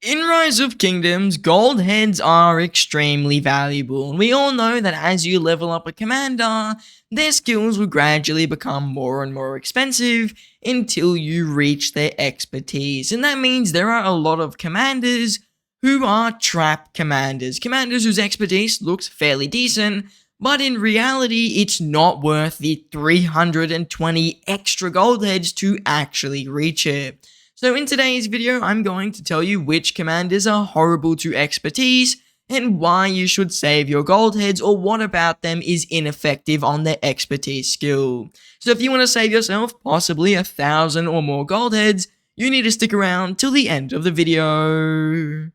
In Rise of Kingdoms, gold heads are extremely valuable, and we all know that as you level up a commander, their skills will gradually become more and more expensive until you reach their expertise. And that means there are a lot of commanders who are trap commanders. Commanders whose expertise looks fairly decent, but in reality, it's not worth the 320 extra gold heads to actually reach it. So in today's video, I'm going to tell you which commanders are horrible to expertise and why you should save your gold heads, or what about them is ineffective on their expertise skill. So if you want to save yourself possibly 1,000 or more gold heads, you need to stick around till the end of the video.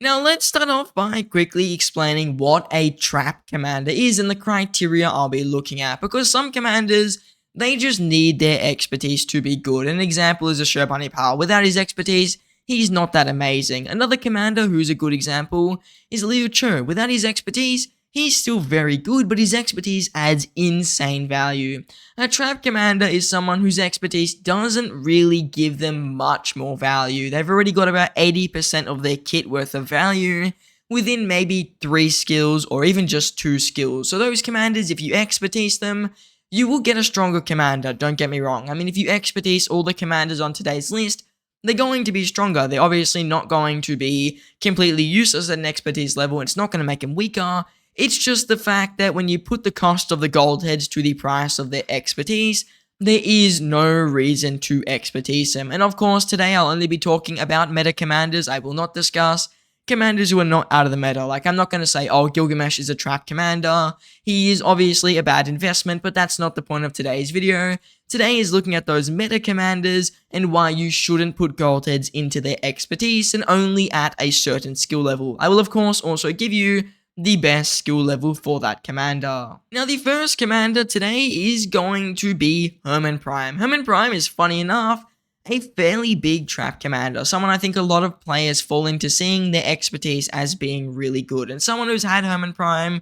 Now let's start off by quickly explaining what a trap commander is and the criteria I'll be looking at, because some commanders, they just need their expertise to be good. An example is a Hermann. Without his expertise, he's not that amazing. Another commander who's a good example is Liu Cho. Without his expertise, he's still very good, but his expertise adds insane value. A trap commander is someone whose expertise doesn't really give them much more value. They've already got about 80% of their kit worth of value within maybe 3 skills or even just 2 skills. So those commanders, if you expertise them, you will get a stronger commander, don't get me wrong. I mean, if you expertise all the commanders on today's list, they're going to be stronger. They're obviously not going to be completely useless at an expertise level. It's not going to make them weaker. It's just the fact that when you put the cost of the gold heads to the price of their expertise, there is no reason to expertise them. And of course, today I'll only be talking about meta commanders. I will not discuss commanders who are not out of the meta. Like, I'm not going to say, oh, Gilgamesh is a trap commander. He is obviously a bad investment, but that's not the point of today's video. Today is looking at those meta commanders and why you shouldn't put gold heads into their expertise and only at a certain skill level. I will of course also give you the best skill level for that commander. Now the first commander today is going to be Hermann Prime. Hermann Prime is, funny enough, a fairly big trap commander, someone I think a lot of players fall into seeing their expertise as being really good, and someone who's had Hermann Prime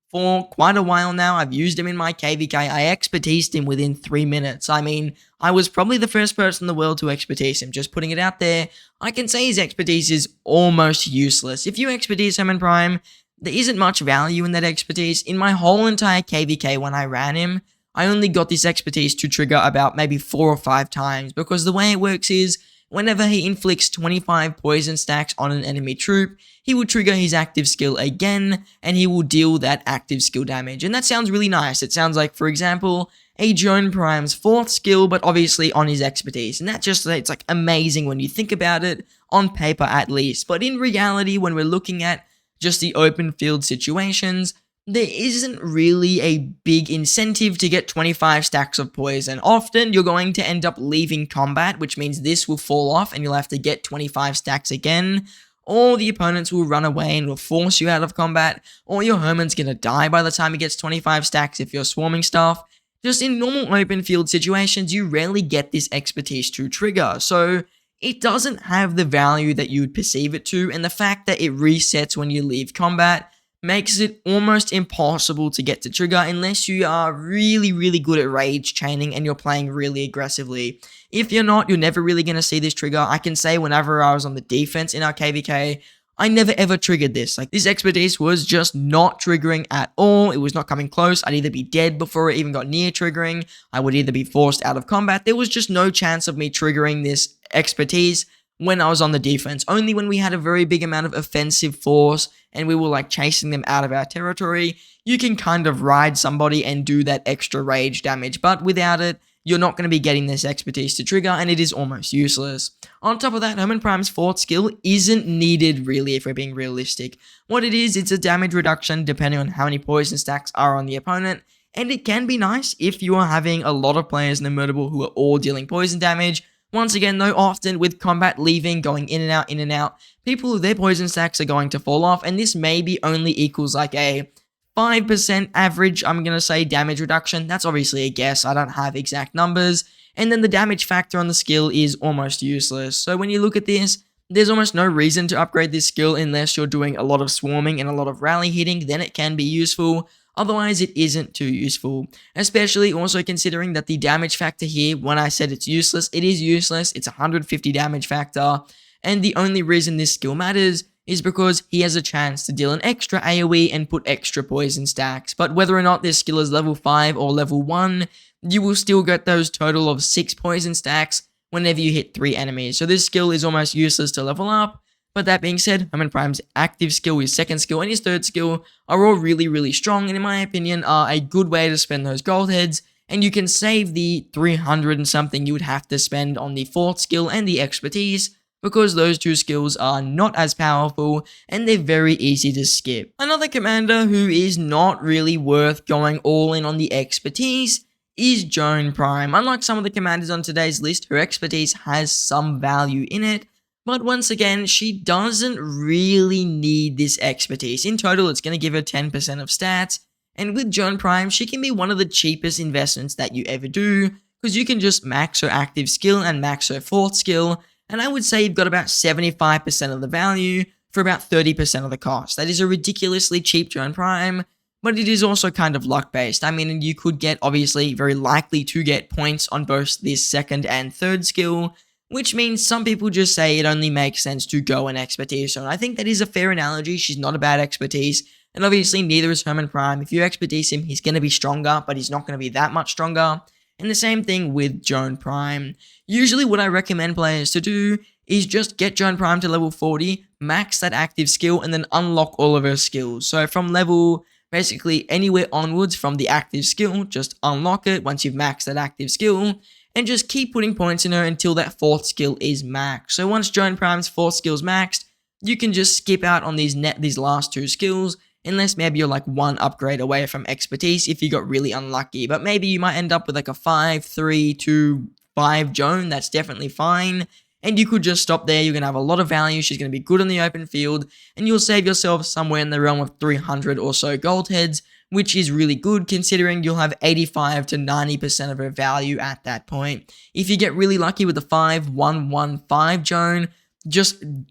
for quite a while now. I've used him in my KVK, I expertised him within 3 minutes. I mean, I was probably the first person in the world to expertise him, just putting it out there. I can say his expertise is almost useless. If you expertise Hermann Prime, there isn't much value in that expertise. In my whole entire KVK when I ran him, I only got this expertise to trigger about maybe 4 or 5 times, because the way it works is, whenever he inflicts 25 poison stacks on an enemy troop, he will trigger his active skill again, and he will deal that active skill damage. And that sounds really nice. It sounds like, for example, a Joan Prime's 4th skill, but obviously on his expertise. And that just, it's like amazing when you think about it, on paper at least. But in reality, when we're looking at just the open field situations, there isn't really a big incentive to get 25 stacks of poison. Often, you're going to end up leaving combat, which means this will fall off and you'll have to get 25 stacks again, or the opponents will run away and will force you out of combat, or your Hermann's gonna die by the time he gets 25 stacks if you're swarming stuff. Just in normal open field situations, you rarely get this expertise to trigger, so it doesn't have the value that you would perceive it to, and the fact that it resets when you leave combat makes it almost impossible to get to trigger unless you are really, really good at rage chaining and you're playing really aggressively. If you're not, you're never really going to see this trigger. I can say whenever I was on the defense in our KVK, I never ever triggered this. Like, this expertise was just not triggering at all. It was not coming close. I'd either be dead before it even got near triggering. I would either be forced out of combat. There was just no chance of me triggering this expertise when I was on the defense. Only when we had a very big amount of offensive force and we were like chasing them out of our territory, you can kind of ride somebody and do that extra rage damage. But without it, you're not going to be getting this expertise to trigger, and it is almost useless. On top of that, Hermann Prime's 4th skill isn't needed really if we're being realistic. What it is, it's a damage reduction depending on how many poison stacks are on the opponent, and it can be nice if you are having a lot of players in the Mutable who are all dealing poison damage. Once again though, often with combat leaving, going in and out, people, their poison stacks are going to fall off, and this maybe only equals like a 5% average, I'm going to say, damage reduction. That's obviously a guess, I don't have exact numbers. And then the damage factor on the skill is almost useless. So when you look at this, there's almost no reason to upgrade this skill unless you're doing a lot of swarming and a lot of rally hitting, then it can be useful. Otherwise, it isn't too useful, especially also considering that the damage factor here, when I said it's useless, it is useless. It's 150 damage factor, and the only reason this skill matters is because he has a chance to deal an extra AoE and put extra poison stacks. But whether or not this skill is level 5 or level 1, you will still get those total of 6 poison stacks whenever you hit 3 enemies. So this skill is almost useless to level up. But that being said, Hermann Prime's active skill, his second skill, and his third skill are all really strong, and in my opinion are a good way to spend those gold heads, and you can save the 300 and something you would have to spend on the fourth skill and the expertise, because those two skills are not as powerful and they're very easy to skip. Another commander who is not really worth going all in on the expertise is Joan Prime. Unlike some of the commanders on today's list, her expertise has some value in it, but once again, she doesn't really need this expertise. In total, it's going to give her 10% of stats, and with Joan Prime, she can be one of the cheapest investments that you ever do, because you can just max her active skill and max her fourth skill, and I would say you've got about 75% of the value for about 30% of the cost. That is a ridiculously cheap Joan Prime, but it is also kind of luck-based. I mean, you could get, obviously, very likely to get points on both this second and third skill, which means some people just say it only makes sense to go an expertise. So I think that is a fair analogy. She's not a bad expertise, and obviously neither is Hermann Prime. If you expertise him, he's going to be stronger, but he's not going to be that much stronger. And the same thing with Joan Prime. Usually what I recommend players to do is just get Joan Prime to level 40, max that active skill, and then unlock all of her skills. So from level, basically anywhere onwards from the active skill, just unlock it once you've maxed that active skill, and just keep putting points in her until that fourth skill is maxed. So once Joan Prime's fourth skill is maxed, you can just skip out on these last two skills, unless maybe you're like one upgrade away from expertise if you got really unlucky. But maybe you might end up with like a 5, 3, 2, 5 Joan. That's definitely fine. And you could just stop there. You're going to have a lot of value. She's going to be good in the open field. And you'll save yourself somewhere in the realm of 300 or so gold heads, which is really good considering you'll have 85 to 90% of her value at that point. If you get really lucky with the 5-1-1-5 Joan,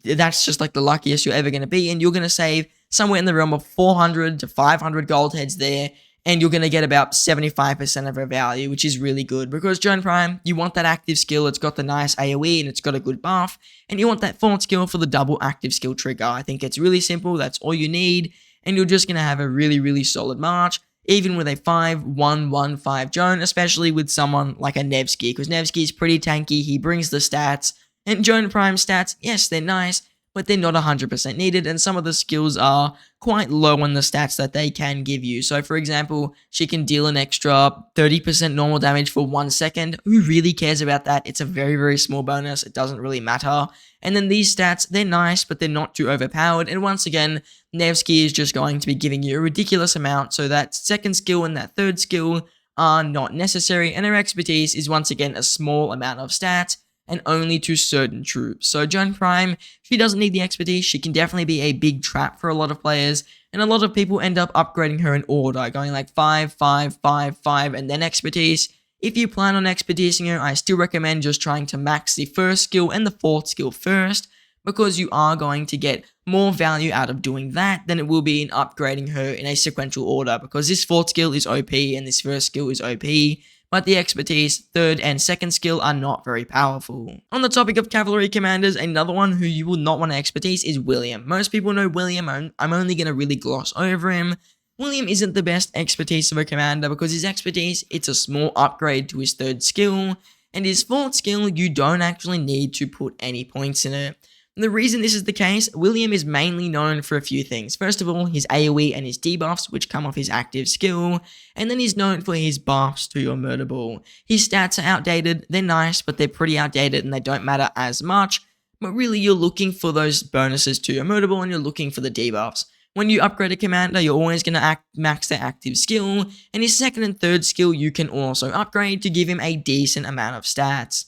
that's just like the luckiest you're ever going to be, and you're going to save somewhere in the realm of 400 to 500 gold heads there, and you're going to get about 75% of her value, which is really good, because Joan Prime, you want that active skill, it's got the nice AoE, and it's got a good buff, and you want that fourth skill for the double active skill trigger. I think it's really simple, that's all you need, and you're just going to have a really solid march, even with a 5-1-1-5 Joan, especially with someone like a Nevsky, because Nevsky is pretty tanky, he brings the stats, and Joan Prime stats, yes, they're nice, but they're not 100% needed, and some of the skills are quite low on the stats that they can give you. So, for example, she can deal an extra 30% normal damage for 1 second. Who really cares about that? It's a very small bonus. It doesn't really matter. And then these stats, they're nice, but they're not too overpowered. And once again, Nevsky is just going to be giving you a ridiculous amount, so that second skill and that third skill are not necessary, and her expertise is once again a small amount of stats, and only to certain troops. So Joan Prime, she doesn't need the expertise, she can definitely be a big trap for a lot of players, and a lot of people end up upgrading her in order, going like 5, 5, 5, 5, and then expertise. If you plan on expertising her, I still recommend just trying to max the first skill and the fourth skill first, because you are going to get more value out of doing that than it will be in upgrading her in a sequential order, because this fourth skill is OP and this first skill is OP, but the expertise, third and second skill are not very powerful. On the topic of cavalry commanders, another one who you will not want to expertise is William. Most people know William, I'm only going to really gloss over him. William isn't the best expertise of a commander because his expertise, it's a small upgrade to his third skill, and his fourth skill, you don't actually need to put any points in it. The reason this is the case, William is mainly known for a few things. First of all, his AoE and his debuffs, which come off his active skill, and then he's known for his buffs to your murder ball. His stats are outdated, they're nice, but they're pretty outdated and they don't matter as much, but really you're looking for those bonuses to your murder ball and you're looking for the debuffs. When you upgrade a commander, you're always going to max their active skill, and his second and third skill you can also upgrade to give him a decent amount of stats.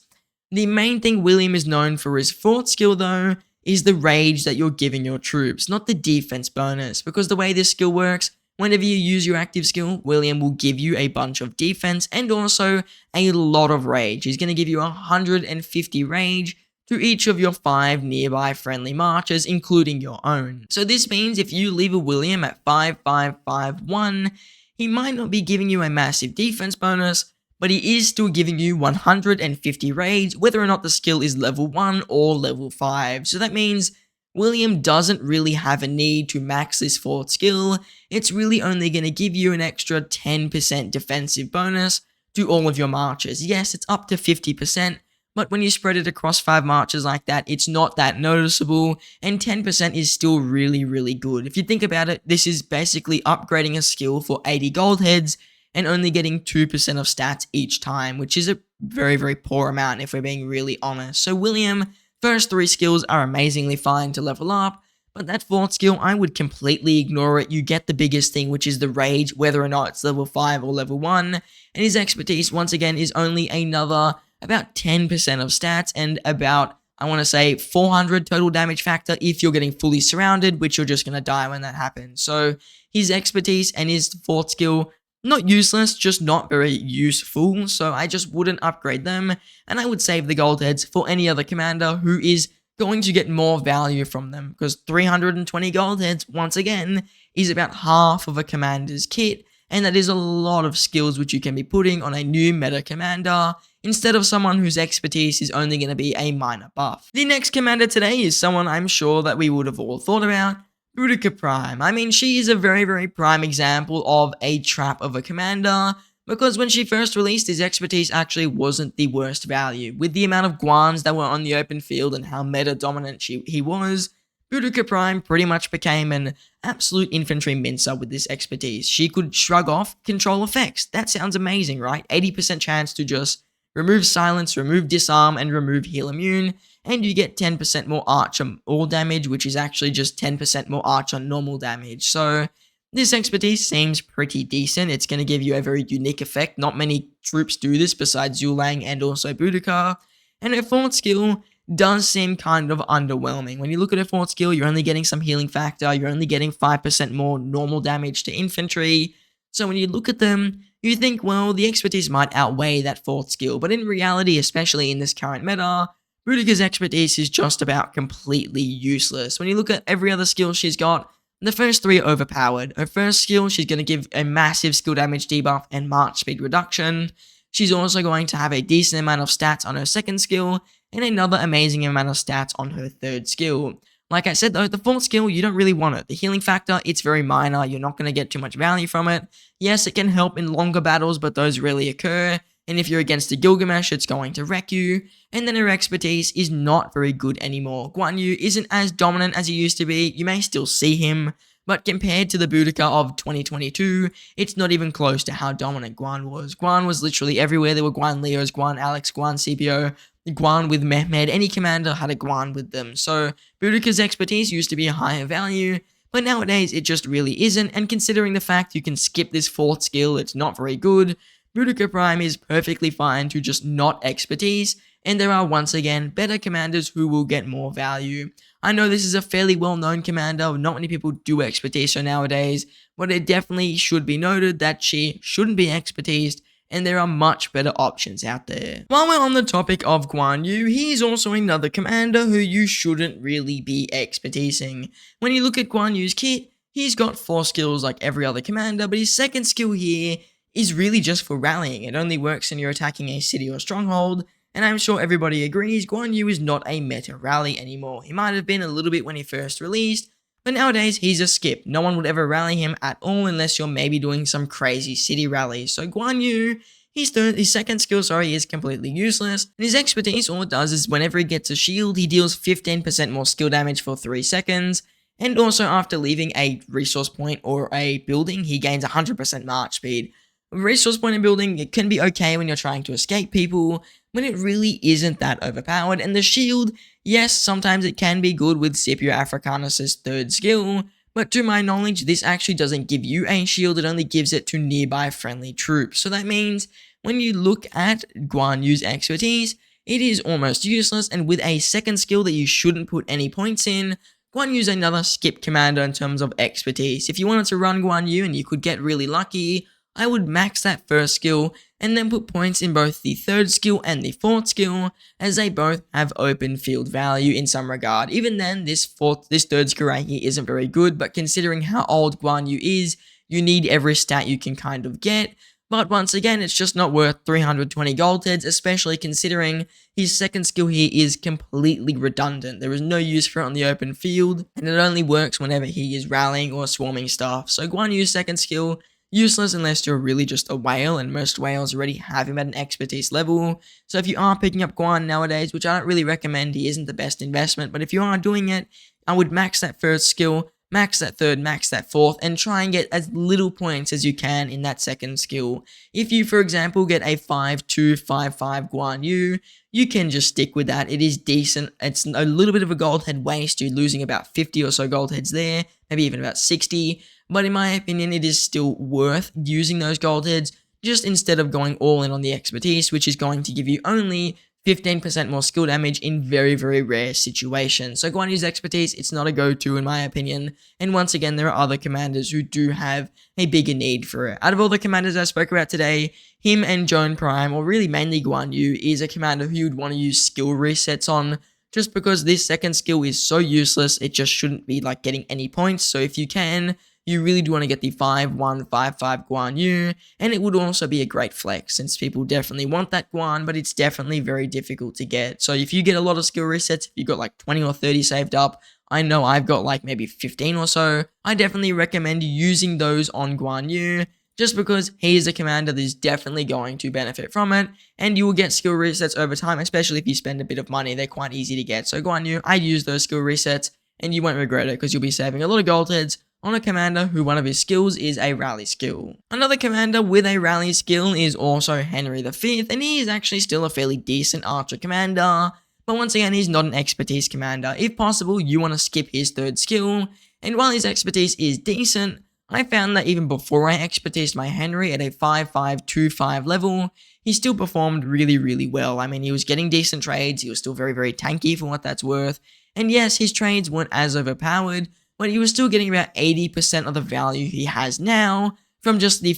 The main thing William is known for his fourth skill though, is the rage that you're giving your troops, not the defense bonus, because the way this skill works, whenever you use your active skill, William will give you a bunch of defense and also a lot of rage. He's going to give you 150 rage to each of your 5 nearby friendly marches, including your own. So this means if you leave a William at 5-5-5-1, he might not be giving you a massive defense bonus, but he is still giving you 150 raids, whether or not the skill is level 1 or level 5. So that means William doesn't really have a need to max this 4th skill. It's really only going to give you an extra 10% defensive bonus to all of your marches. Yes, it's up to 50%, but when you spread it across 5 marches like that, it's not that noticeable, and 10% is still really, really good. If you think about it, this is basically upgrading a skill for 80 gold heads and only getting 2% of stats each time, which is a very, very poor amount if we're being really honest. So William, first 3 skills are amazingly fine to level up, but that 4th skill, I would completely ignore it. You get the biggest thing, which is the rage, whether or not it's level 5 or level 1, and his expertise, once again, is only another about 10% of stats and about, I want to say, 400 total damage factor if you're getting fully surrounded, which you're just going to die when that happens. So his expertise and his 4th skill, not useless, just not very useful, so I just wouldn't upgrade them, and I would save the gold heads for any other commander who is going to get more value from them, because 320 gold heads, once again, is about half of a commander's kit, and that is a lot of skills which you can be putting on a new meta commander, instead of someone whose expertise is only going to be a minor buff. The next commander today is someone I'm sure that we would have all thought about, Boudica Prime. I mean, she is a very, very prime example of a trap of a commander, because when she first released, his expertise actually wasn't the worst value. With the amount of Guans that were on the open field and how meta dominant he was, Boudica Prime pretty much became an absolute infantry mincer with this expertise. She could shrug off control effects. That sounds amazing, right? 80% chance to just remove silence, remove disarm, and remove heal immune, and you get 10% more arch on all damage, which is actually just 10% more arch on normal damage. So this expertise seems pretty decent. It's going to give you a very unique effect. Not many troops do this besides Yulang and also Boudica. And her 4th skill does seem kind of underwhelming. When you look at her 4th skill, you're only getting some healing factor, you're only getting 5% more normal damage to infantry. So when you look at them, you think, well, the expertise might outweigh that 4th skill, but in reality, especially in this current meta, Boudica's expertise is just about completely useless. When you look at every other skill she's got, the first 3 are overpowered. Her first skill, she's going to give a massive skill damage debuff and march speed reduction. She's also going to have a decent amount of stats on her 2nd skill, and another amazing amount of stats on her 3rd skill. Like I said though, the 4th skill, you don't really want it. The healing factor, it's very minor, you're not going to get too much value from it. Yes, it can help in longer battles, but those rarely occur, and if you're against a Gilgamesh, it's going to wreck you. And then her expertise is not very good anymore. Guan Yu isn't as dominant as he used to be, you may still see him, but compared to the Boudica of 2022, it's not even close to how dominant Guan was. Guan was literally everywhere. There were Guan Leos, Guan Alex, Guan CPO, Guan with Mehmed. Any commander had a Guan with them. So Boudica's expertise used to be a higher value, but nowadays it just really isn't. And considering the fact you can skip this 4th skill, it's not very good. Boudica Prime is perfectly fine to just not expertise, and there are once again better commanders who will get more value. I know this is a fairly well-known commander, not many people do expertise her nowadays, but it definitely should be noted that she shouldn't be expertised, and there are much better options out there. While we're on the topic of Guan Yu, he's also another commander who you shouldn't really be expertising. When you look at Guan Yu's kit, he's got 4 skills like every other commander, but his 2nd skill here is really just for rallying. It only works when you're attacking a city or stronghold, and I'm sure everybody agrees Guan Yu is not a meta rally anymore. He might have been a little bit when he first released, but nowadays he's a skip. No one would ever rally him at all unless you're maybe doing some crazy city rallies. So Guan Yu, his 2nd skill, is completely useless, and his expertise, all it does is whenever he gets a shield, he deals 15% more skill damage for 3 seconds, and also after leaving a resource point or a building, he gains 100% march speed. Resource point in building, it can be okay when you're trying to escape people, but it really isn't that overpowered. And the shield, yes, sometimes it can be good with Scipio Africanus' 3rd skill, but to my knowledge, this actually doesn't give you a shield, it only gives it to nearby friendly troops. So that means when you look at Guan Yu's expertise, it is almost useless, and with a 2nd skill that you shouldn't put any points in, Guan Yu's another skip commander in terms of expertise. If you wanted to run Guan Yu and you could get really lucky, I would max that 1st skill and then put points in both the 3rd skill and the 4th skill, as they both have open field value in some regard. Even then, this 3rd skill right here isn't very good, but considering how old Guan Yu is, you need every stat you can kind of get. But once again, it's just not worth 320 gold heads, especially considering his second skill here is completely redundant. There is no use for it on the open field, and it only works whenever he is rallying or swarming stuff. So Guan Yu's second skill, useless unless you're really just a whale, and most whales already have him at an expertise level. So if you are picking up Guan nowadays, which I don't really recommend, he isn't the best investment, but if you are doing it, I would max that first skill, max that third, max that fourth, and try and get as little points as you can in that second skill. If you, for example, get a 5-2, 5-5 Guan Yu, you can just stick with that. It is decent. It's a little bit of a gold head waste. You're losing about 50 or so gold heads there, maybe even about 60. But in my opinion, it is still worth using those gold heads, just instead of going all in on the expertise, which is going to give you only 15% more skill damage in very, very rare situations. So Guan Yu's expertise, it's not a go-to in my opinion. And once again, there are other commanders who do have a bigger need for it. Out of all the commanders I spoke about today, him and Joan Prime, or really mainly Guan Yu, is a commander who you'd want to use skill resets on, just because this second skill is so useless, it just shouldn't be like getting any points. So if you can, you really do want to get the 5-1, 5-5 Guan Yu, and it would also be a great flex since people definitely want that Guan, but it's definitely very difficult to get. So if you get a lot of skill resets, if you got like 20 or 30 saved up, I know I've got like maybe 15 or so, I definitely recommend using those on Guan Yu, just because he is a commander that is definitely going to benefit from it, and you will get skill resets over time, especially if you spend a bit of money. They're quite easy to get. So Guan Yu, I use those skill resets, and you won't regret it because you'll be saving a lot of gold heads on a commander who one of his skills is a rally skill. Another commander with a rally skill is also Henry V, and he is actually still a fairly decent archer commander, but once again, he's not an expertise commander. If possible, you want to skip his third skill, and while his expertise is decent, I found that even before I expertised my Henry at a 5-5-2-5 level, he still performed really, really well. I mean, he was getting decent trades, he was still very, very tanky for what that's worth, and yes, his trades weren't as overpowered, but he was still getting about 80% of the value he has now from just the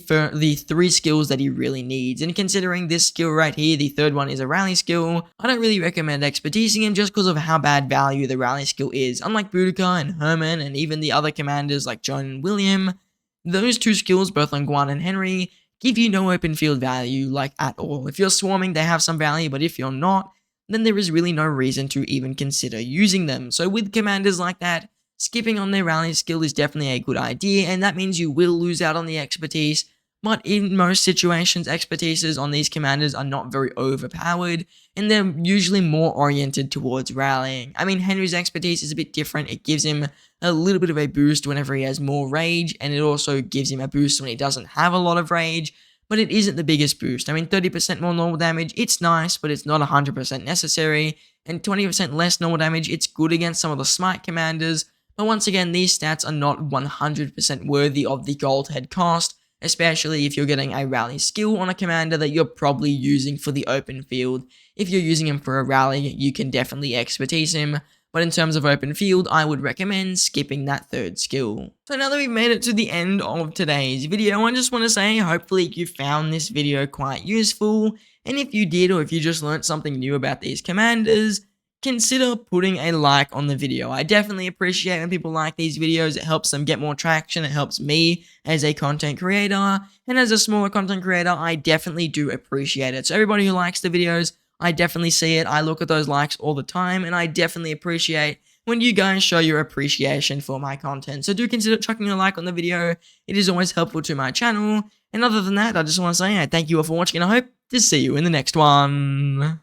three skills that he really needs. And considering this skill right here, the third one is a rally skill, I don't really recommend expertising him just because of how bad value the rally skill is. Unlike Boudica and Hermann and even the other commanders like Joan and William, those two skills, both on Guan and Henry, give you no open field value like at all. If you're swarming, they have some value, but if you're not, then there is really no reason to even consider using them. So with commanders like that, skipping on their rally skill is definitely a good idea, and that means you will lose out on the expertise, but in most situations, expertises on these commanders are not very overpowered, and they're usually more oriented towards rallying. I mean, Henry's expertise is a bit different. It gives him a little bit of a boost whenever he has more rage, and it also gives him a boost when he doesn't have a lot of rage, but it isn't the biggest boost. I mean, 30% more normal damage, it's nice, but it's not 100% necessary, and 20% less normal damage, it's good against some of the smite commanders. But once again, these stats are not 100% worthy of the gold head cost, especially if you're getting a rally skill on a commander that you're probably using for the open field. If you're using him for a rally, you can definitely expertise him, but in terms of open field, I would recommend skipping that third skill. So now that we've made it to the end of today's video, I just want to say, hopefully you found this video quite useful, and if you did, or if you just learned something new about these commanders, consider putting a like on the video. I definitely appreciate when people like these videos. It helps them get more traction. It helps me as a content creator. And as a smaller content creator, I definitely do appreciate it. So everybody who likes the videos, I definitely see it. I look at those likes all the time, and I definitely appreciate when you guys show your appreciation for my content. So do consider chucking a like on the video. It is always helpful to my channel. And other than that, I just want to say I thank you all for watching, and I hope to see you in the next one.